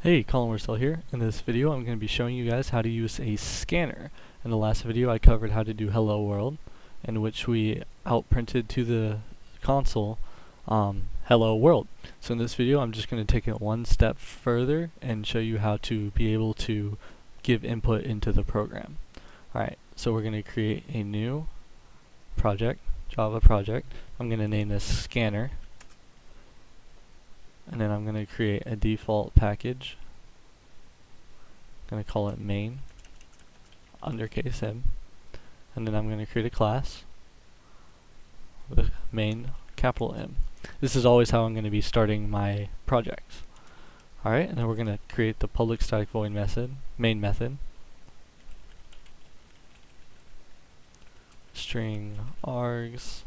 Hey, Colin, we're still here. In this video, I'm going to be showing you guys how to use a scanner. In the last video, I covered how to do Hello World, in which we outprinted to the console Hello World. So in this video, I'm just going to take it one step further and show you how to be able to give input into the program. Alright, so we're going to create a new project, Java project. I'm going to name this Scanner. And then I'm going to create a default package. I'm going to call it main, undercase M. And then I'm going to create a class with main, capital M. This is always how I'm going to be starting my projects. Alright, and then we're going to create the public static void method, main method. String args.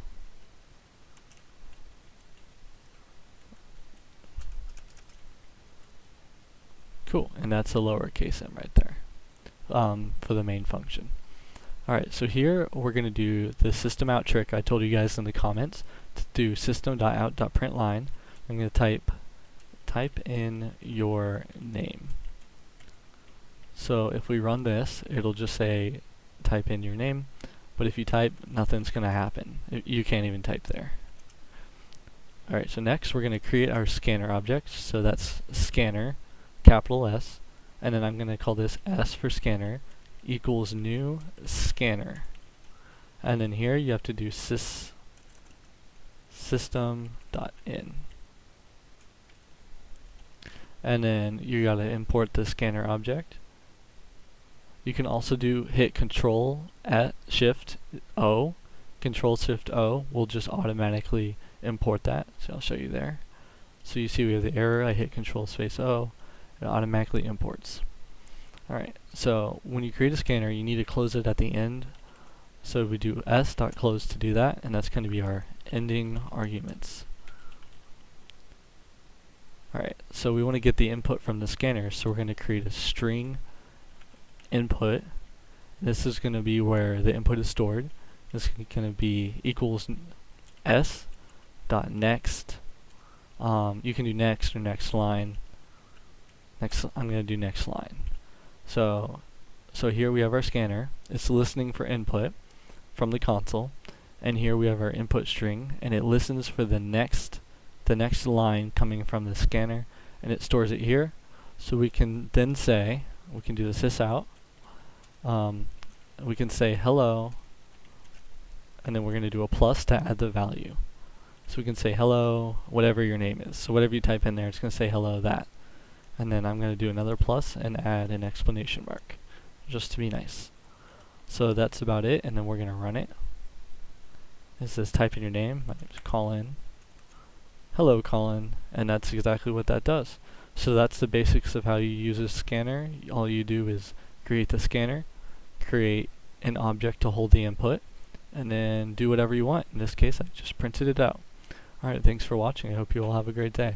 Cool, and that's a lowercase m right there for the main function. Alright, so here we're going to do the system out trick I told you guys in the comments to do system.out.println. I'm going to type in your name. So if we run this, it'll just say type in your name, but if you type, nothing's going to happen. You can't even type there. Alright, so next we're going to create our scanner object, so that's scanner, capital S, and then I'm going to call this S for scanner equals new scanner, and then here you have to do system.in, and then you got to import the scanner object. You can also hit Ctrl Shift O. Ctrl Shift O will just automatically import that, so I'll show you there. So you see we have the error. I hit Ctrl space O. It automatically imports. Alright, so when you create a scanner, you need to close it at the end. So we do s.close to do that, and that's going to be our ending arguments. Alright, so we want to get the input from the scanner, so we're going to create a string input. This is going to be where the input is stored. This is going to be equals s.next. You can do next or next line. I'm going to do next line. So here we have our scanner. It's listening for input from the console, and here we have our input string, and it listens for the next line coming from the scanner, and it stores it here. So we can then say, we can do the sysout. We can say hello, and then we're going to do a plus to add the value. So we can say hello, whatever your name is. So whatever you type in there, it's going to say hello that. And then I'm going to do another plus and add an exclamation mark, just to be nice. So that's about it, and then we're going to run it. It says type in your name. My name is Colin. Hello, Colin. And that's exactly what that does. So that's the basics of how you use a scanner. All you do is create the scanner, create an object to hold the input, and then do whatever you want. In this case, I just printed it out. Alright, thanks for watching. I hope you all have a great day.